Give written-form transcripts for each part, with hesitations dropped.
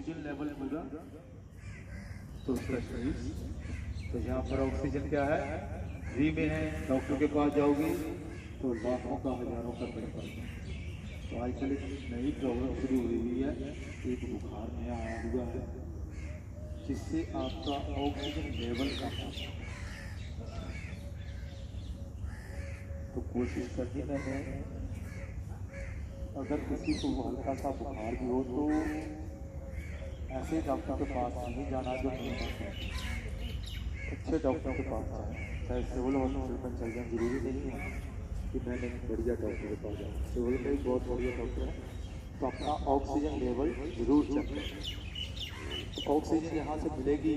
Oxygen level होगा तो उसका शरीर, तो यहाँ पर ऑक्सीजन क्या है, फ्री में है। डॉक्टर के पास जाओगे तो लाखों का हजारों का बिल पड़ता है। तो आजकल एक नई प्रॉब्लम शुरू हुई है, एक बुखार नया आया हुआ है जिससे आपका ऑक्सीजन लेवल कम होता है। तो कोशिश करनी मैंने, अगर किसी को हल्का सा बुखार भी हो तो ऐसे डॉक्टर के पास नहीं जाना जो नहीं है, अच्छे डॉक्टर के पास जाए। चाहे सिविल हॉस्पिटल में चल जाए, जरूरी नहीं है कि मैंने बढ़िया डॉक्टर के पास जाऊँ, सिविल में भी बहुत बढ़िया डॉक्टर है। तो अपना ऑक्सीजन लेवल जरूर चेक करें। तो ऑक्सीजन यहाँ से मिलेगी,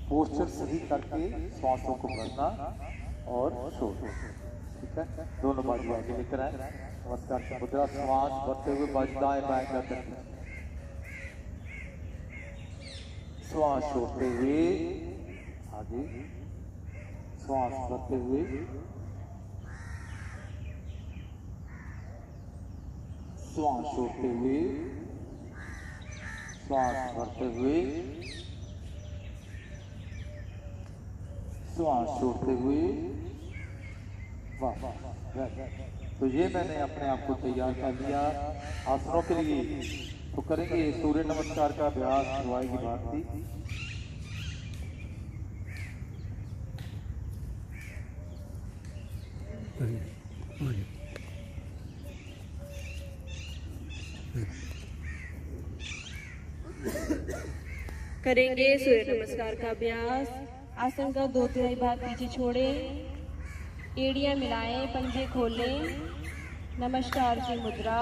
पोस्चर सही करके सांसों को भरना और छोड़ना, ठीक है। दोनों बाजू आगे लेकर आए, नमस्कार की मुद्रा, श्वास भरते हुए बाजू दाएं बाएं गर्दन, श्वास छोड़ते हुए आगे, श्वास भरते हुए, श्वास छोड़ते हुए, श्वास भरते हुए, श्वास छोड़ते हुए। वाह, तो ये मैंने अपने आप को तैयार कर लिया आसनों के लिए। तो करेंगे सूर्य नमस्कार का अभ्यास, शुरुआती भारती। करेंगे सूर्य नमस्कार का अभ्यास। आसन का 2/3 भाग पीछे छोड़े, एड़ियां मिलाएं, पंजे खोलें, नमस्कार की मुद्रा,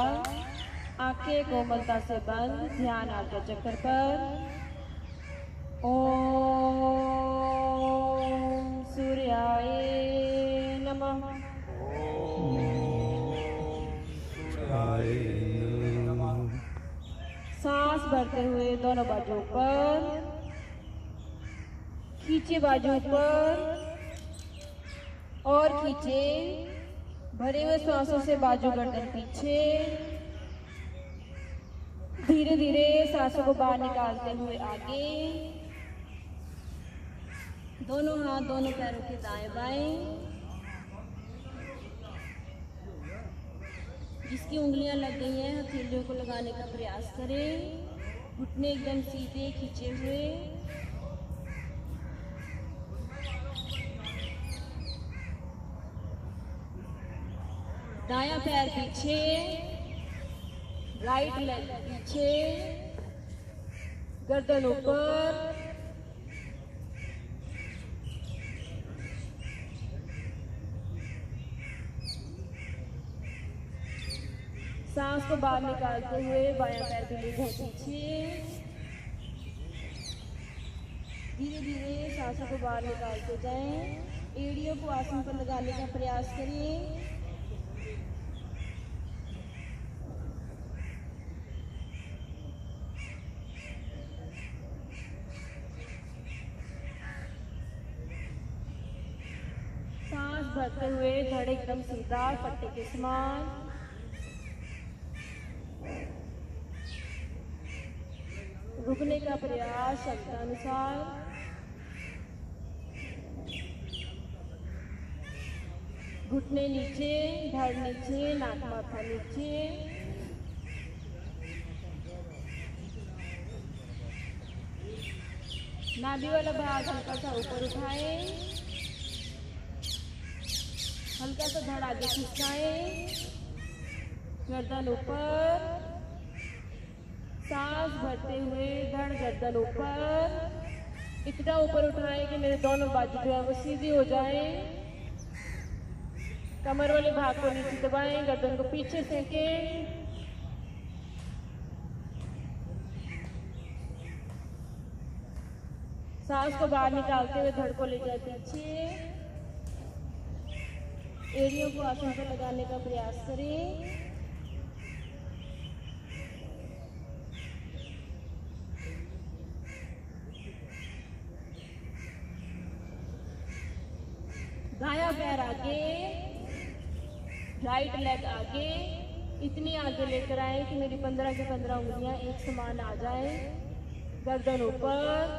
आंखें कोमलता से बंद, ध्यान आज्ञा चक्र पर। ओम सूर्याय नमः। सांस भरते हुए दोनों बाजुओं पर, खींचे बाजुओं पर और खींचे, भरे हुए सांसों से बाजू गर्दन पीछे। धीरे धीरे सांसों को बाहर निकालते हुए आगे, दोनों हाथ दोनों पैरों के दाएं बाएं। जिसकी उंगलियां लग गई हैं हथेलियों को लगाने का प्रयास करें। घुटने एकदम सीधे खींचे हुए, दायां पैर पीछे, राइट लेग पीछे, गर्दन ऊपर, सांस को बाहर निकालते हुए बायां पैर भी लेकर पीछे। धीरे धीरे सांसों को बाहर निकालते जाएं। एड़ियों को आसन पर लगाने का प्रयास करिए। सांस भरते हुए धड़ एकदम सीधा पट्टे के समान। रुकने का प्रयास शब्दानुसार। घुटने नीचे, धड़ नीचे, नाक माथा नीचे। नाभि वाला भाग हल्का सा ऊपर उठाएं, हल्का सा धड़ आगे खिसकाएं, गर्दन ऊपर। सांस भरते हुए धड़ गर्दन ऊपर, इतना ऊपर उठाएं कि मेरे दोनों बाजू जो है वो सीधी हो जाए। कमर वाले भाग को नीचे दबाएं, गर्दन को पीछे फेंकें। सांस को बाहर निकालते हुए धड़ को ले जाए पीछे। एड़ियों को आसन पर लगाने का प्रयास करें। दायां पैर आगे, राइट लेग आगे, इतनी आगे लेकर आए कि मेरी 15 की 15 उंगलियां एक समान आ जाए। गर्दन ऊपर,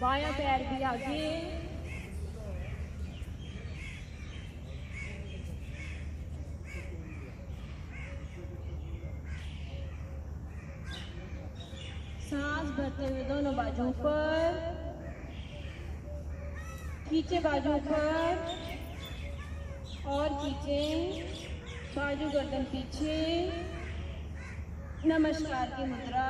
बायां पैर भी आगे, सांस भरते हुए दोनों बाजू पर, खींचे बाजू पर और खींचे, बाजू गर्दन पीछे, नमस्कार की मुद्रा।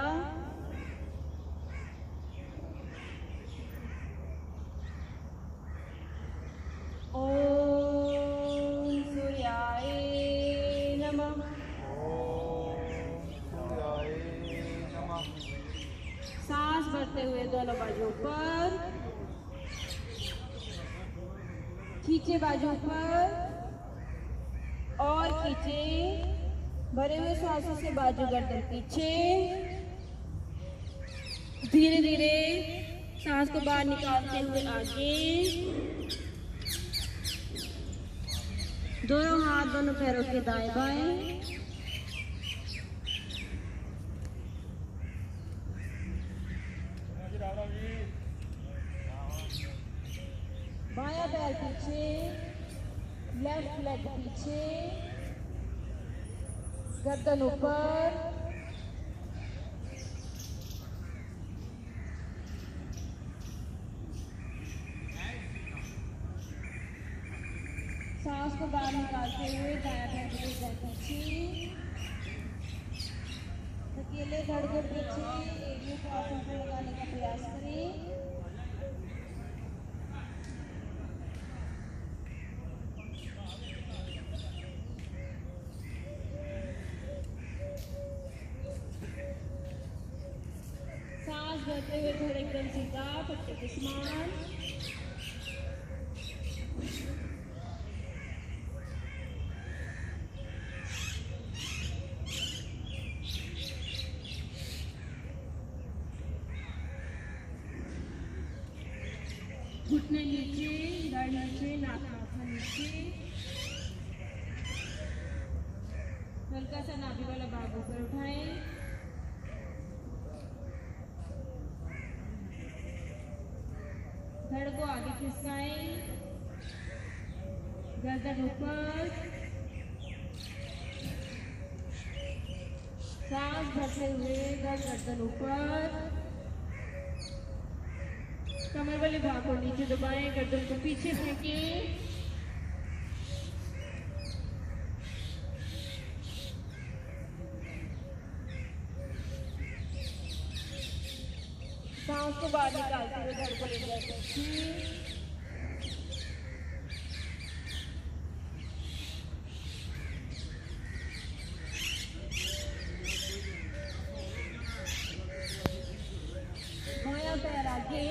ओम सूर्याय नमः। सांस भरते हुए दोनों बाजू पर, खींचे बाजू पर और खींचे, भरे हुए सांसों से बाजू गर्दन पीछे। धीरे धीरे सांस को बाहर निकालते हुए आगे, दोनों हाथ दोनों पैरों के दाएं बाएं, बायां पैर पीछे, लेफ्ट लेग पीछे, गर्दन ऊपर, सांस को बाहर निकालते हुए दायां पैर पीछे, अकेले धड़कन पीछे, एड़ियों को आसन पर लगाने का प्रयास करें। सांस भरते हुए थोड़े एकदम सीधा पट्टे के समान, घुटने नीचे, धड़ नीचे, नाक माथा नीचे, हल्का सा नाभि वाला भाग ऊपर उठाएं, धड़ को आगे खिसकाएं, गर्दन ऊपर, सांस भरते हुए गर्दन ऊपर, कमर वाले भाग को नीचे दबाएं, गर्दन को पीछे फेंकें, सांस को बाहर निकालते हुए धड़ को ले जाते, बायां पैर आगे,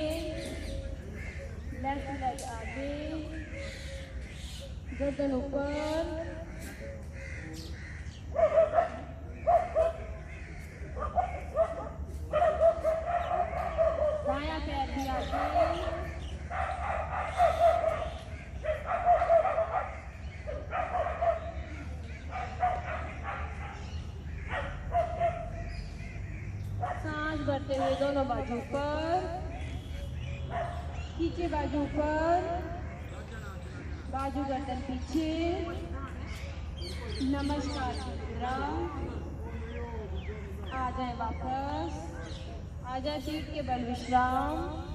लेफ्ट लेग आगे, गर्दन ऊपर, बायां पैर भी आगे, सांस भरते हुए दोनों बाजू पर, खींचे बाजू पर, बाजू गर्दन पीछे, नमस्कार की मुद्रा। आ जाए वापस, आ जाए पीठ के बल विश्राम।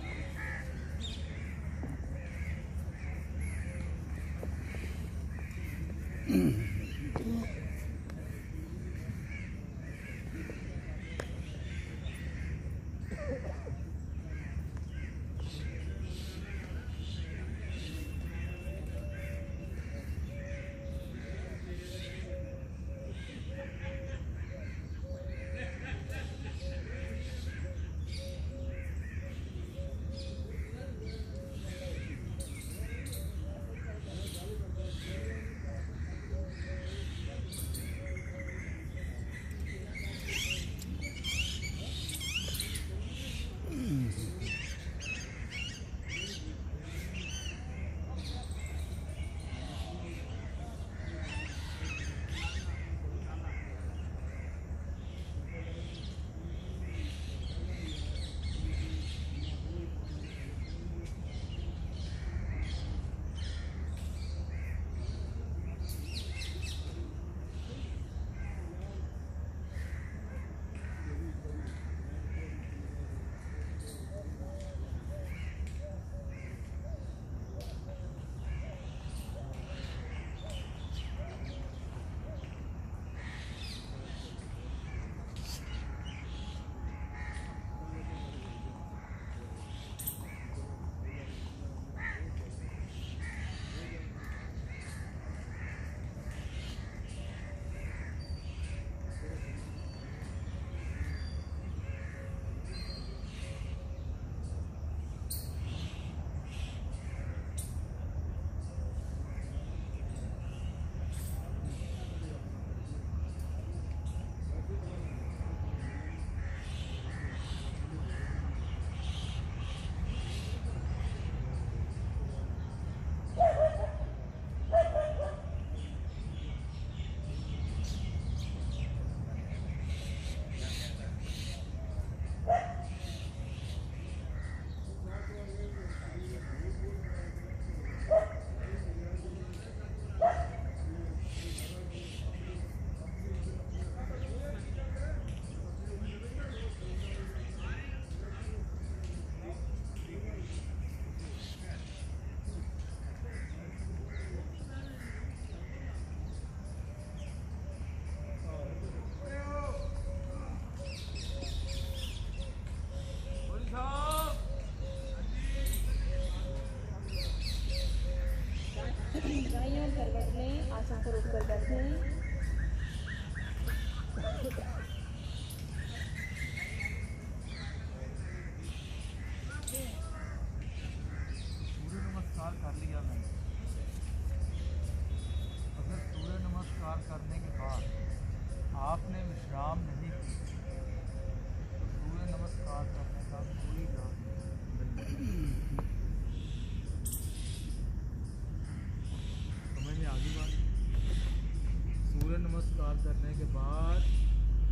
नमस्कार करने के बाद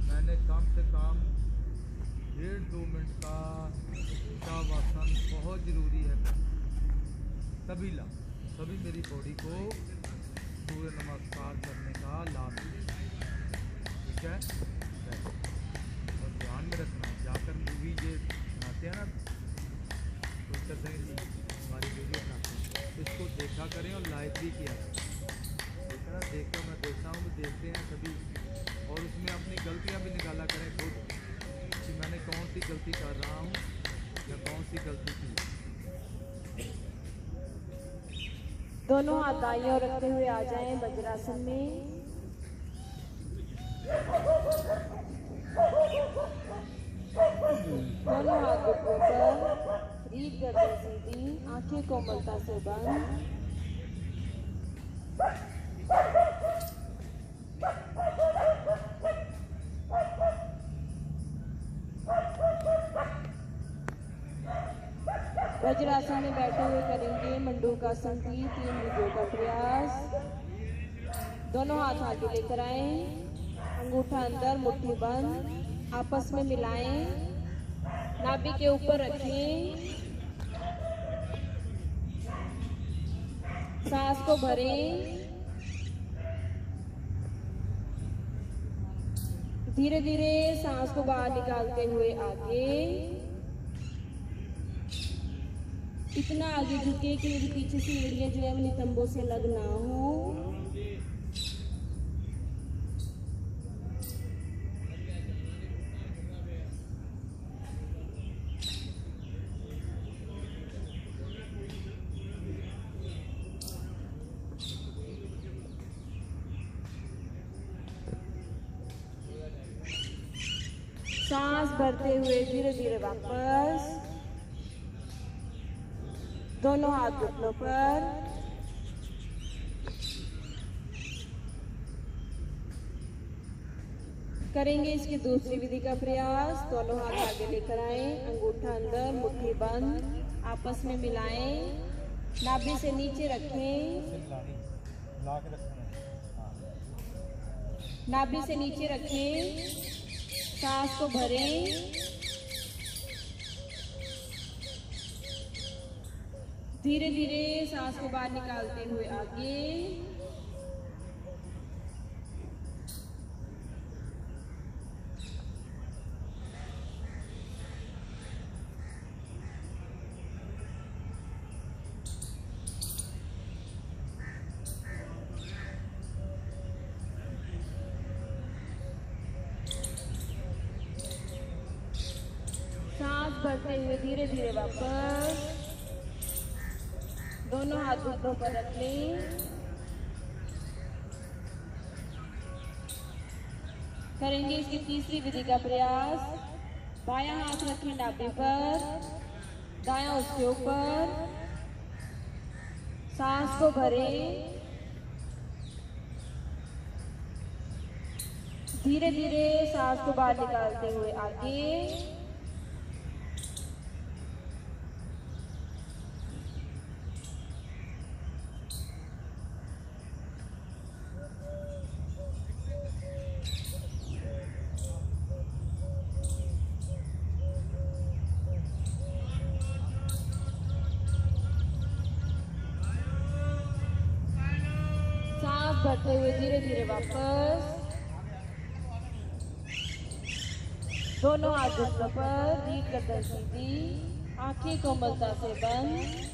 मैंने कम से कम 1.5-2 मिनट का शवासन बहुत ज़रूरी है। तभी मेरी बॉडी को सूर्य नमस्कार करने का लाभ मिलेगा। ठीक है, और ध्यान में रखना, जाकर मूवी ये बनाते हैं ना तो हमारी वीडियो बनाते हैं, इसको देखा करें और लाइक भी किया करें। मैं देखता हूँ, देखते हैं सभी, और उसमें अपनी गलतियाँ भी निकाला करें खुद कि मैंने कौन सी गलती कर रहा हूँ या कौन सी गलती की। दोनों हाथ दाईं ओर रखते हुए आ जाएं वज्रासन में। दोनों हाथ घुटनों पर, रीढ़ गर्दन सीधी, आंखें कोमलता से बंद। वज्रासन में बैठे हुए करेंगे मंडूकासन की 3 मुद्राओं का प्रयास। दोनों हाथ आगे लेकर आए, अंगूठा अंदर, मुट्ठी बंद, आपस में मिलाएं, नाभि के ऊपर रखें, सांस को भरें। धीरे धीरे सांस को बाहर निकालते हुए आगे, इतना आगे झुके कि मेरे पीछे से एड़ियां जो है वो नितंबों से अलग ना हो। सांस भरते हुए धीरे धीरे वापस, दोनों हाथ घुटनों पर। करेंगे इसकी दूसरी विधि का प्रयास। दोनों हाथ आगे लेकर आए, अंगूठा अंदर, मुट्ठी बंद, आपस में मिलाएं, नाभि से नीचे रखें, नाभि से नीचे रखें, सांस को भरें। धीरे धीरे सांस को बाहर निकालते हुए आगे, सांस भरते हुए धीरे धीरे वापस, दोनों हाथ घुटनों पर रख लें। करेंगे इसकी तीसरी विधि का प्रयास। बायां हाथ रखें नाभि पर, दायां उसके ऊपर, सांस को भरें। धीरे धीरे सांस को बाहर निकालते हुए आगे, भरते हुए धीरे धीरे वापस, दोनों हाथ घुटनों पर, रीढ़ गर्दन सीधी, आंखें कोमलता से बंद।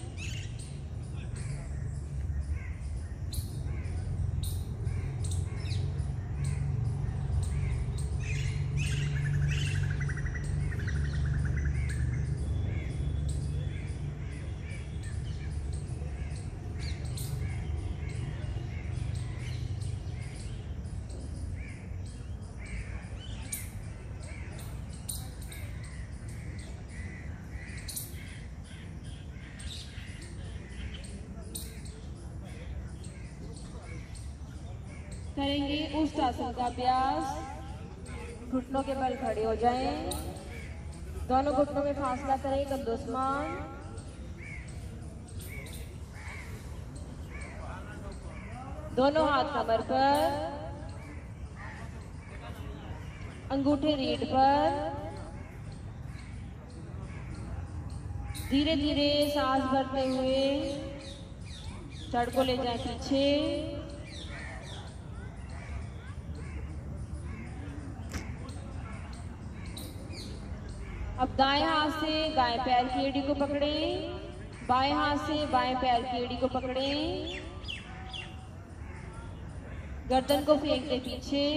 करेंगे उष्टासन का अभ्यास। घुटनों के बल खड़े हो जाएं, दोनों घुटनों में फासला करें कंधोस्मान। दोनों हाथ कमर पर, अंगूठे रीढ़ पर। धीरे धीरे सांस भरते हुए जड़ को ले जाए पीछे। अब दाएं हाथ से दाएं पैर की एड़ी को पकड़ें, बाएं हाथ से बाएं पैर की एड़ी को पकड़ें, गर्दन को फेंक दे पीछे।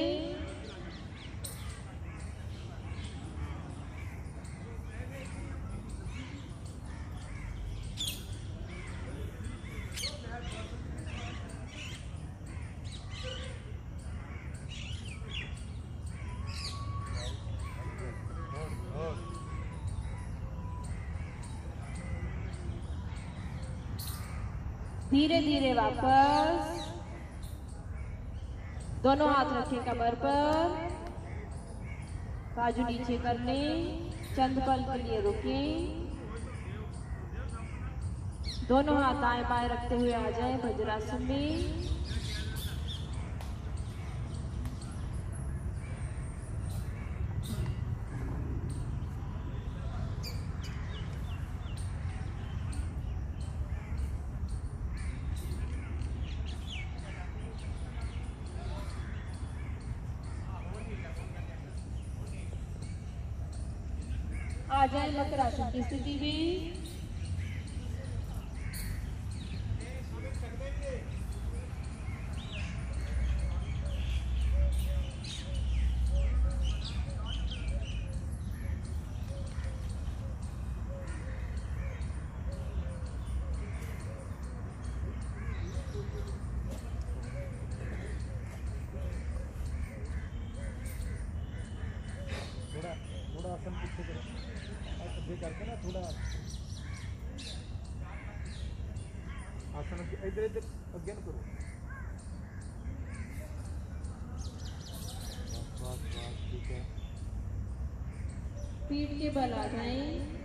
धीरे धीरे वापस, दोनों हाथ रखें कमर पर, बाजू नीचे कर लें, चंद पल के लिए रुकें। दोनों हाथ दाएं बाएं रखते हुए आ जाएं वज्रासन में। आ जाए मकरासन की स्थिति में। थोड़ा आसन पीछे करो, ये करके ना थोड़ा आसन इधर इधर अगेन करो। बस ठीक है। पीठ के बल आ जाएं।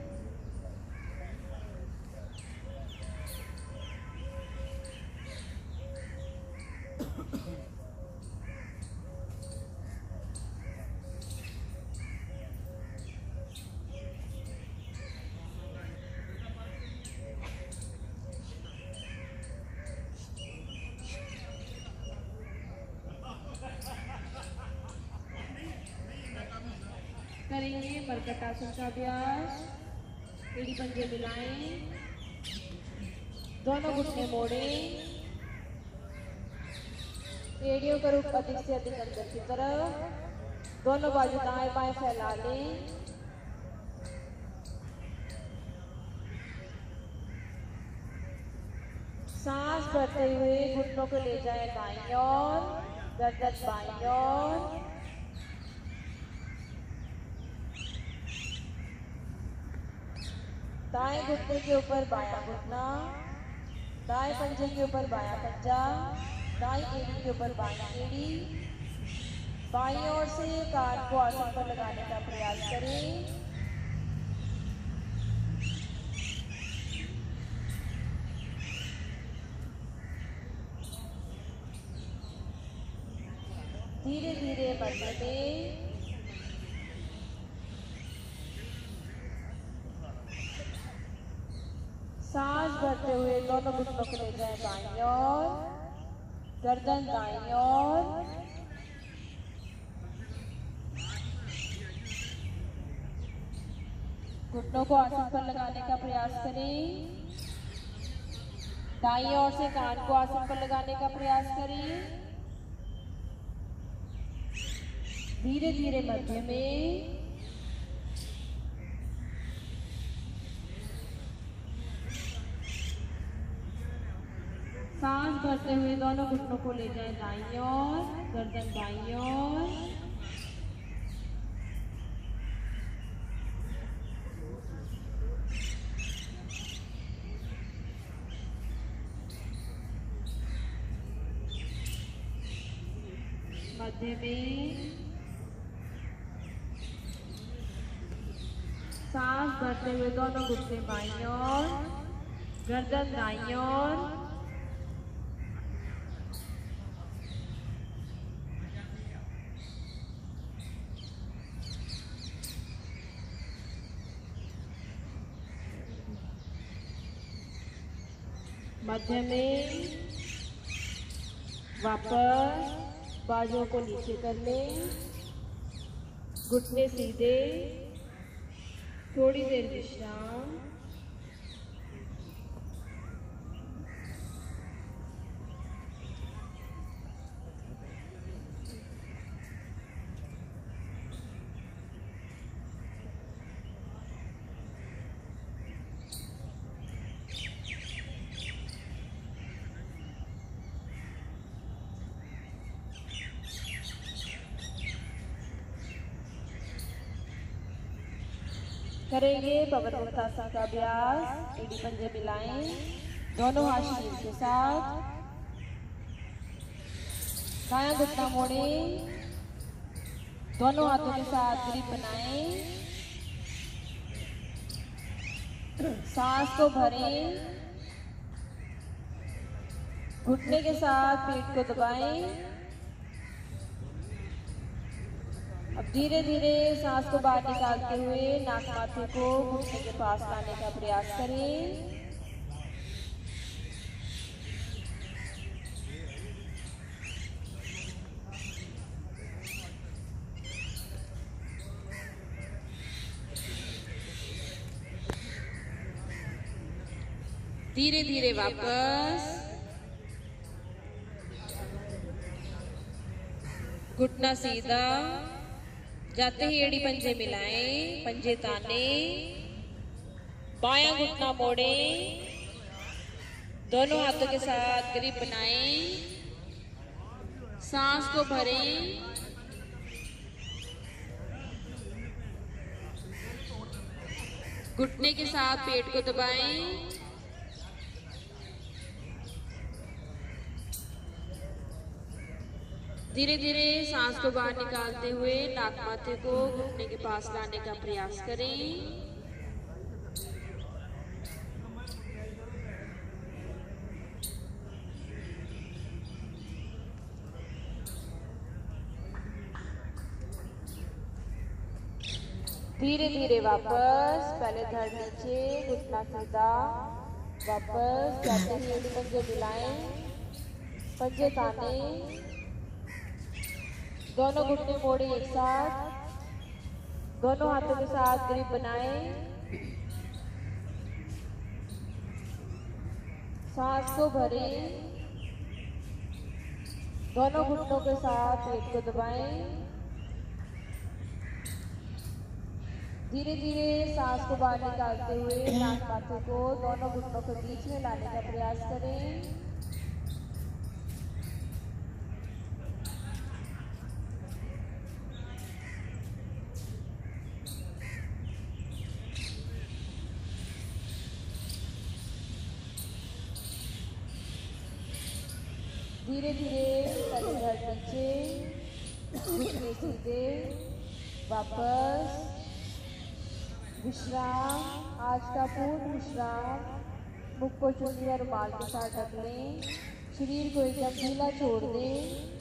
करेंगे मरकटासन का अभ्यास। एड़ी पंजे मिलाएं, दोनों घुटने मोड़ें, एड़ियों का रुख अधिक से अधिक अंदर की तरफ, दोनों बाजू दाएं बाएं फैला लें। सांस भरते हुए घुटनों को ले जाए दाईं ओर, गर्दन बाईं ओर। दाएं घुटने के ऊपर बायां घुटना, दाएं पंजे के ऊपर बायां पंजा, दाईं एड़ी के ऊपर बायां एड़ी। बाईं ओर से कान को आसन पर लगाने का प्रयास करें। धीरे धीरे मध्य में सांस भरते हुए दोनों घुटनों को ले जाए बाईं ओर, गर्दन दाईं ओर। घुटनों को आसन पर लगाने का प्रयास करें। दाईं ओर से कान को आसन पर लगाने का प्रयास करें। धीरे धीरे मध्य में सांस भरते हुए दोनों घुटनों को ले जाए दाईं ओर, गर्दन बाईं ओर। मध्य में सांस भरते हुए दोनों घुटने बाईं ओर, गर्दन दाईं ओर। मध्य में, वापस बाजुओं को नीचे कर लें, घुटने सीधे, थोड़ी देर विश्राम। करेंगे पवनमुक्तासन का अभ्यास। एड़ी पंजे मिलाएं, दोनों हाथ शरीर के साथ, दायां घुटना मोड़ें, दोनों हाथों के साथ ग्रिप बनाएं, सांस को भरें, घुटने के साथ पेट को दबाएं। अब धीरे धीरे सांस को बाहर निकालते हुए नाक माथे को घुटने के पास लाने का प्रयास करें। धीरे धीरे वापस, घुटना सीधा, जाते ही एड़ी पंजे मिलाएं, पंजे ताने, बायां घुटना मोड़ें, दोनों हाथों के साथ ग्रिप बनाएं, सांस को भरें, घुटने के साथ पेट को दबाएं, धीरे धीरे सांस को बाहर निकालते हुए नाक माथे को घुटने के पास लाने का प्रयास करें। धीरे धीरे वापस, पहले धड़ नीचे, घुटना सीधा, वापस जाते ही एड़ी पंजे मिलाएं, पंजे ताने, दोनों घुटने मोड़े एक साथ, दोनों हाथों के साथ ग्रिप बनाएं, सांस को भरें, दोनों घुटनों के साथ पेट को दबाएं, धीरे धीरे सांस को बाहर निकालते हुए नाक माथे को दोनों घुटनों के बीच में लाने का प्रयास करें। धीरे धीरे पहले धड़ नीचे, घुटने सीधे, वापस विश्राम। आज का पूर्ण विश्राम। मुख को चुन्नी या रुमाल के साथ ढक लें, शरीर को एकदम ढीला छोड़ दें।